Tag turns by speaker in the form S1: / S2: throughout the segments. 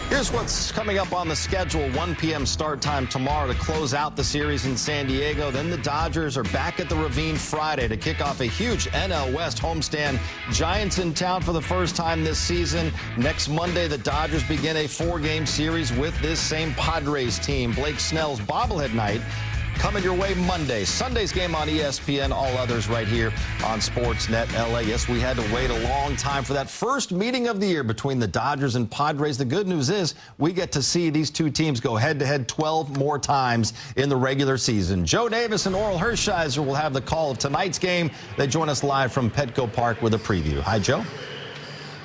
S1: Here's what's coming up on the schedule. 1 p.m. start time tomorrow to close out the series in San Diego. Then the Dodgers are back at the Ravine Friday to kick off a huge NL West homestand. Giants in town for the first time this season. Next Monday, the Dodgers begin a 4-game series with this same Padres team. Blake Snell's bobblehead night coming your way Monday. Sunday's game on ESPN, all others right here on Sportsnet LA. Yes, we had to wait a long time for that first meeting of the year between the Dodgers and Padres. The good news is we get to see these two teams go head-to-head 12 more times in the regular season. Joe Davis and Oral Hershiser will have the call of tonight's game. They join us live from Petco Park with a preview. Hi, Joe.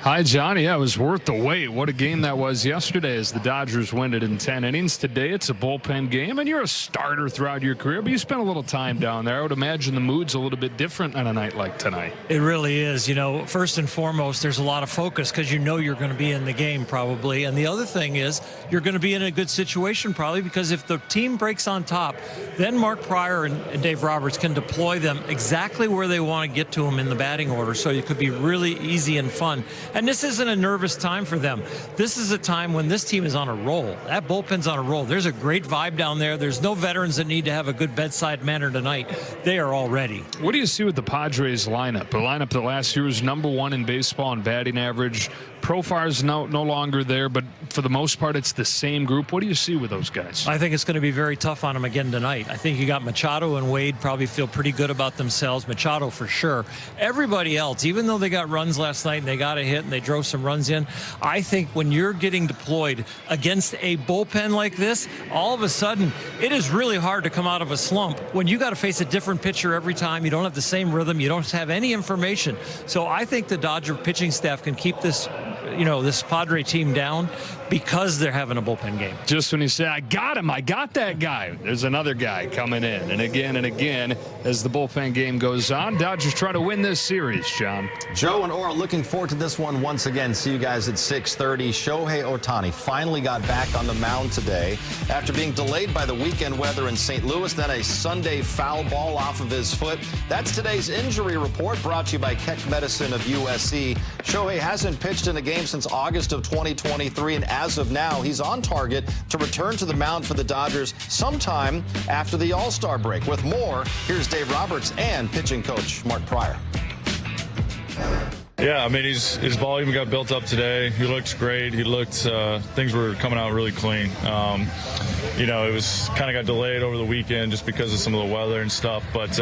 S2: Hi, Johnny. Yeah, it was worth the wait. What a game that was yesterday as the Dodgers win it in 10 innings. Today, it's a bullpen game, and you're a starter throughout your career, but you spent a little time down there. I would imagine the mood's a little bit different on a night like tonight.
S3: It really is. You know, first and foremost, there's a lot of focus because you know you're going to be in the game probably. And the other thing is you're going to be in a good situation probably because if the team breaks on top, then Mark Pryor and Dave Roberts can deploy them exactly where they want to get to them in the batting order. So it could be really easy and fun. And this isn't a nervous time for them. This is a time when this team is on a roll. That bullpen's on a roll. There's a great vibe down there. There's no veterans that need to have a good bedside manner tonight. They are all ready.
S2: What do you see with the Padres lineup? The lineup that last year was #1 in baseball in batting average. Profile's no longer there, but for the most part, it's the same group. What do you see with those guys?
S3: I think it's going to be very tough on them again tonight. I think you got Machado and Wade probably feel pretty good about themselves. Machado for sure. Everybody else, even though they got runs last night and they got a hit and they drove some runs in, I think when you're getting deployed against a bullpen like this, all of a sudden, it is really hard to come out of a slump when you got to face a different pitcher every time. You don't have the same rhythm. You don't have any information. So I think the Dodger pitching staff can keep this, you know, this Padre team down because they're having a bullpen game.
S2: Just when you say, I got him, I got that guy, there's another guy coming in. And again, as the bullpen game goes on, Dodgers try to win this series, John.
S1: Joe and Oral looking forward to this one once again. See you guys at 6:30. Shohei Otani finally got back on the mound today after being delayed by the weekend weather in St. Louis, then a Sunday foul ball off of his foot. That's today's injury report brought to you by Keck Medicine of USC. Shohei hasn't pitched in a game since August of 2023, and as of now, he's on target to return to the mound for the Dodgers sometime after the All-Star break. With more, here's Dave Roberts and pitching coach Mark Pryor.
S4: Yeah, I mean, his volume got built up today. He looked great. He looked, things were coming out really clean. You know, it was kind of got delayed over the weekend just because of some of the weather and stuff, but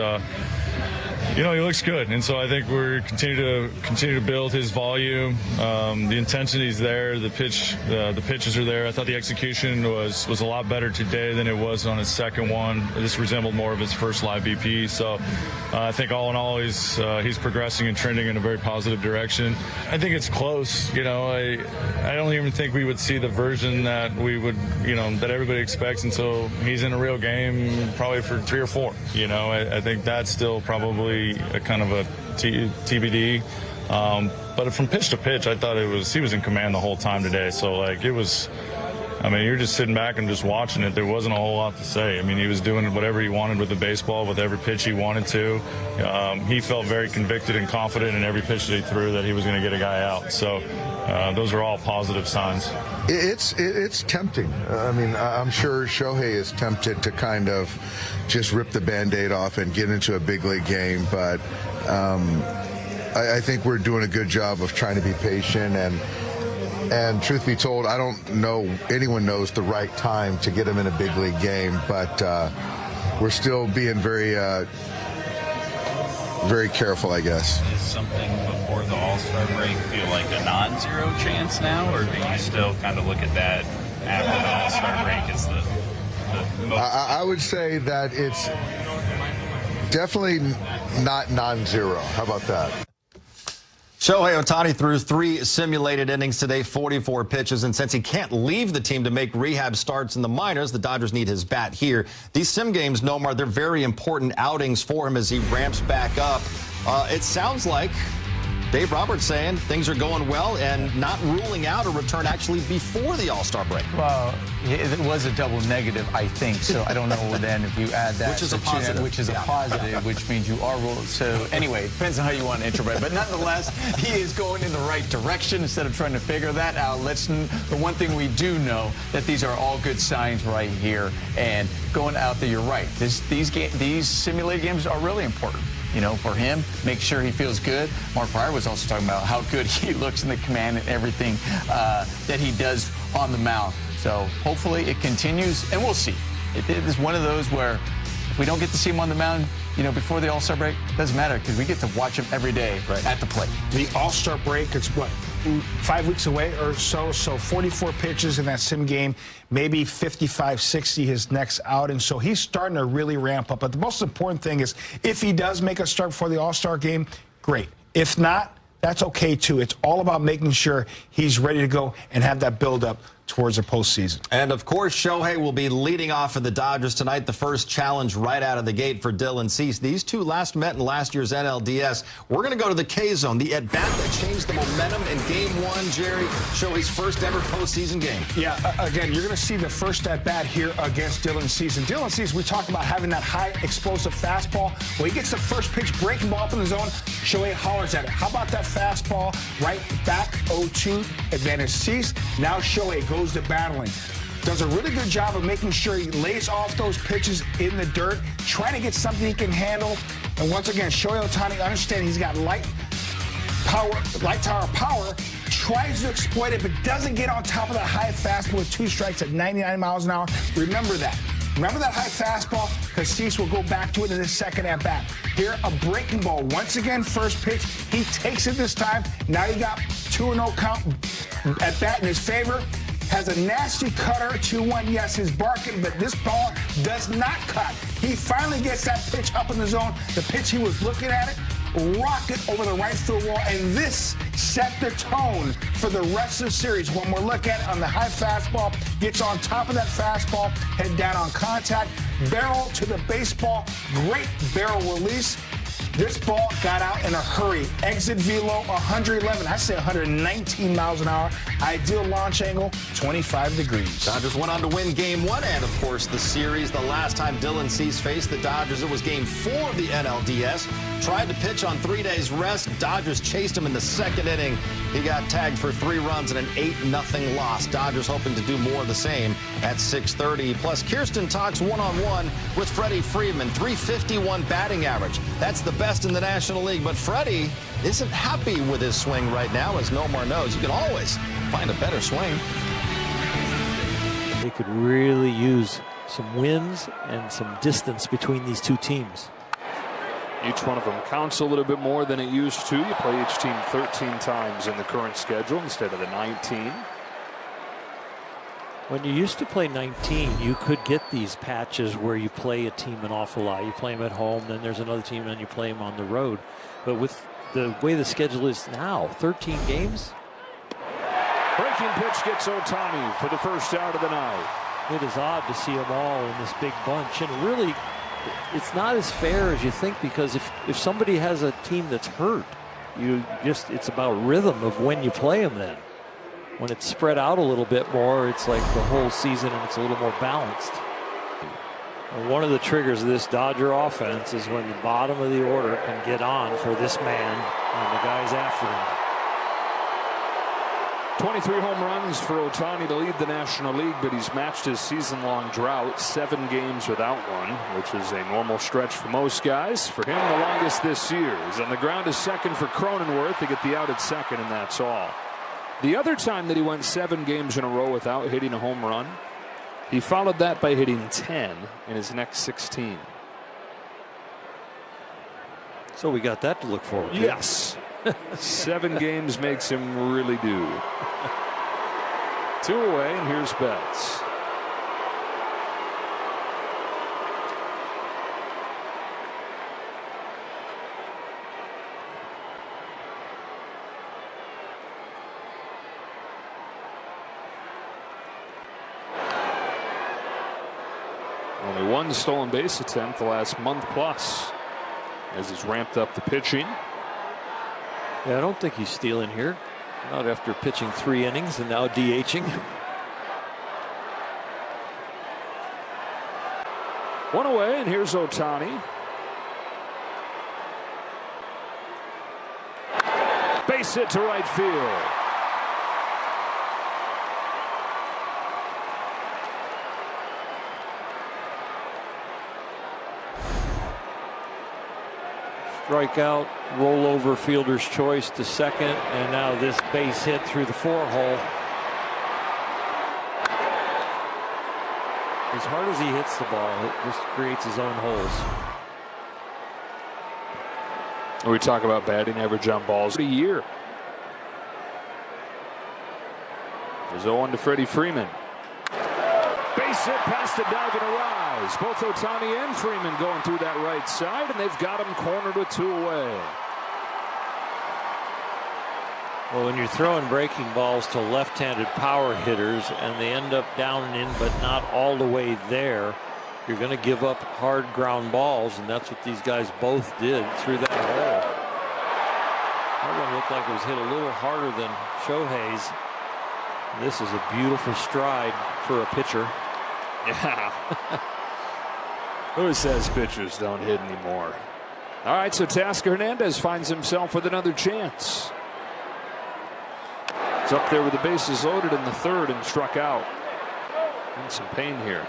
S4: you know, he looks good, and so I think we're continue to build his volume. The intensity's there, the pitches are there. I thought the execution was a lot better today than it was on his second one. This resembled more of his first live BP. So I think all in all, he's progressing and trending in a very positive direction. I think it's close. You know, I don't even think we would see the version that we would, you know, that everybody expects until he's in a real game, probably for 3 or 4. You know, I think that's still probably a kind of a TBD. But from pitch to pitch, I thought he was in command the whole time today. So, like, it was, I mean, you're just sitting back and just watching it. There wasn't a whole lot to say. I mean, he was doing whatever he wanted with the baseball, with every pitch he wanted to. He felt very convicted and confident in every pitch that he threw that he was going to get a guy out. So those are all positive signs.
S5: It's tempting. I mean, I'm sure Shohei is tempted to kind of just rip the Band-Aid off and get into a big league game, but I think we're doing a good job of trying to be patient, and truth be told, I don't know anyone knows the right time to get him in a big league game, but we're still being very careful, I guess.
S6: Is something before the All-Star break feel like a non-zero chance now, or do you still kind of look at that after the All-Star break as the most?
S5: I would say that it's definitely not non-zero. How about that?
S1: Shohei Otani threw 3 simulated innings today, 44 pitches, and since he can't leave the team to make rehab starts in the minors, the Dodgers need his bat here. These sim games, Nomar, they're very important outings for him as he ramps back up. It sounds like Dave Roberts saying things are going well and not ruling out a return actually before the All-Star break.
S7: Well, it was a double negative, I think. So I don't know then if you add that.
S1: Which is a positive.
S7: Which is a positive, which means you are ruled. So anyway, it depends on how you want to interpret. But nonetheless, he is going in the right direction instead of trying to figure that out. The one thing we do know that these are all good signs right here. And going out there, you're right. These simulated games are really important. You know, for him, make sure he feels good. Mark Pryor was also talking about how good he looks in the command and everything that he does on the mound. So hopefully it continues, and we'll see. It is one of those where if we don't get to see him on the mound, you know, before the All-Star break, it doesn't matter because we get to watch him every day at the plate.
S8: The All-Star break, it's what, 5 weeks away or so? So 44 pitches in that sim game, maybe 55, 60 his next outing. So he's starting to really ramp up. But the most important thing is if he does make a start before the All-Star game, great. If not, that's okay too. It's all about making sure he's ready to go and have that build-up towards the postseason.
S1: And, of course, Shohei will be leading off for the Dodgers tonight. The first challenge right out of the gate for Dylan Cease. These two last met in last year's NLDS. We're going to go to the K-Zone, the at-bat that changed the momentum in Game 1, Jerry. Shohei's first ever postseason game.
S8: Yeah, again, you're going to see the first at-bat here against Dylan Cease. And Dylan Cease, we talked about having that high explosive fastball. When he gets the first pitch, breaking ball up in the zone, Shohei hollers at it. How about that fastball right back 0-2, advantage Cease. Now Shohei goes to battling. Does a really good job of making sure he lays off those pitches in the dirt, trying to get something he can handle. And once again, Shohei Otani, understand he's got light tower power, tries to exploit it, but doesn't get on top of that high fastball with 2 strikes at 99 miles an hour. Remember that. Remember that high fastball, because Cease will go back to it in his second at-bat. Here, a breaking ball. Once again, first pitch. He takes it this time. Now you got 2-0 count at-bat in his favor. Has a nasty cutter, 2-1. Yes, he's barking, but this ball does not cut. He finally gets that pitch up in the zone. The pitch he was looking at it, rocket over the right field wall, and this set the tone for the rest of the series. One more look at it on the high fastball, gets on top of that fastball, head down on contact, barrel to the baseball, great barrel release. This ball got out in a hurry. Exit velo 111, I say 119 miles an hour. Ideal launch angle, 25 degrees.
S1: Dodgers went on to win Game 1 and, of course, the series. The last time Dylan Cease faced the Dodgers, it was Game 4 of the NLDS. Tried to pitch on 3 days rest. Dodgers chased him in the second inning. He got tagged for 3 runs and an 8-0 loss. Dodgers hoping to do more of the same at 6:30. Plus, Kirsten talks one-on-one with Freddie Freeman. .351 batting average. That's the best in the National League. But Freddie isn't happy with his swing right now, as Nomar knows. You can always find a better swing.
S9: They could really use some wins and some distance between these two teams.
S2: Each one of them counts a little bit more than it used to. You play each team 13 times in the current schedule instead of the 19.
S9: When you used to play 19, you could get these patches where you play a team an awful lot. You play them at home, then there's another team, and you play them on the road. But with the way the schedule is now, 13 games.
S2: Breaking pitch gets Otani for the first out of the night.
S9: It is odd to see them all in this big bunch. And really, it's not as fair as you think, because if somebody has a team that's hurt, it's about rhythm of when you play them then. When it's spread out a little bit more, it's like the whole season and it's a little more balanced. And one of the triggers of this Dodger offense is when the bottom of the order can get on for this man and the guys after him.
S2: 23 home runs for Otani to lead the National League, but he's matched his season-long drought, 7 games without one, which is a normal stretch for most guys. For him, the longest this year. He's on the ground to second for Cronenworth to get the out at second, and that's all. The other time that he went 7 games in a row without hitting a home run, he followed that by hitting 10 in his next 16.
S9: So we got that to look forward to.
S2: Yes. 7 games makes him really do. 2 away, and here's Betts. Only 1 stolen base attempt the last month plus as he's ramped up the pitching.
S9: Yeah, I don't think he's stealing here. Not after pitching 3 innings and now DHing.
S2: 1 away, and here's Otani. Base hit to right field.
S9: Strikeout, rollover fielder's choice to second, and now this base hit through the 4-hole. As hard as he hits the ball, it just creates his own holes.
S2: We talk about batting average on balls a year. There's 0-1 to Freddie Freeman. Base hit past the diving Arise. Both Otani and Freeman going through that right side, and they've got him cornered with 2 away.
S9: Well, when you're throwing breaking balls to left-handed power hitters and they end up down and in but not all the way there, you're going to give up hard ground balls, and that's what these guys both did through that hole. That one looked like it was hit a little harder than Shohei's. This is a beautiful stride for a pitcher.
S2: Yeah. Who says pitchers don't hit anymore? All right, so Tasker Hernandez finds himself with another chance. It's up there with the bases loaded in the 3rd and struck out. In some pain here.